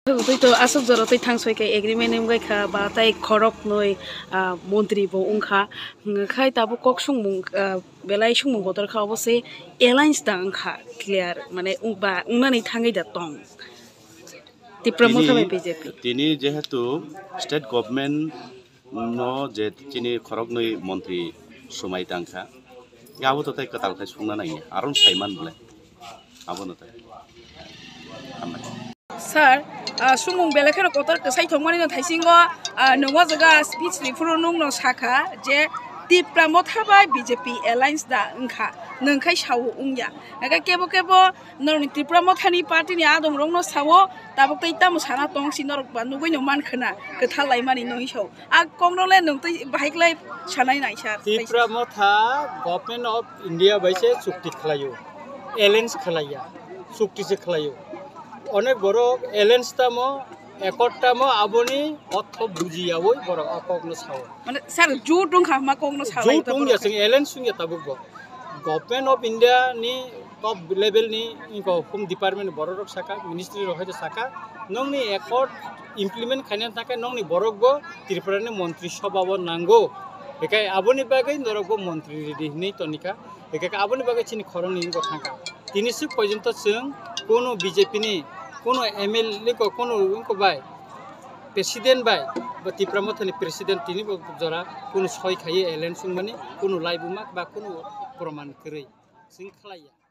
Tôi to asok jaro tôi thang soi kai agreement em gai kha ba tai khorok noi মন্ত্রী bo ungkha khai tabu kok sungmung belai sungmung botor kha obose alliance dang kha clear mane ungba ungnani thangai da tong ti promote হবে BJP তিনি যেহেতু state government no je chini khorok noi মন্ত্রী সময় tangkha abo to tai katal khai sungna nai aron saiman bole abo no tai Sir, sumung belakero kotor kesai thongmani no thaisingo nongo jaga speech rifuru nung no saka je ti promote habai BJP alliance da ungkha nongkai sawo ungya aga kebo kebo norni ti promote hani party ni adom rong no sawo tabok tai tam sana tong sinorok ba nugoi no man khana kethal laimani no hiso a kongrole nong tai bahiklai sanai nai sir ti promote ha government of India baise chukti khlayo alliance khlaya chukti se khlayo অনেক বড় এলেন্স তামো একটামো আবনি অর্থ বুঝিয়া ওই বড় অকগ্ন সাও মানে sir জুটুং খামা কগ্ন সালাই জুটুং যাসিং এলেন্স সুং তাবুক গভর্নমেন্ট অফ ইন্ডিয়া নি টপ লেভেল নি হোম ডিপার্টমেন্ট বড় রক সাকা মিনিস্ট্রি রহাইতে সাকা নংনি একট ইমপ্লিমেন্ট খাইনা থাকে নংনি বড়গো ত্রিপুরানি মন্ত্রী সভাব নাঙ্গো একাই আবনি বাগৈ নরগো মন্ত্রী রেডি নেই তনিকা একাই আবনি বাগৈ চিনি খরং নি থাকা তিনিসু পর্যন্ত जों কোনো বিজেপি নি কোনো এমএলএ को কোনো उनको बाय प्रेसिडेंट बाय বা ত্রিপুরামথনি প্রেসিডেন্ট তিনি জরা কোনো সয় খাইয়ে এলেন সুং মানে কোনো লাইবুমাক বা কোনো প্রমাণ করেই जों খালাইয়া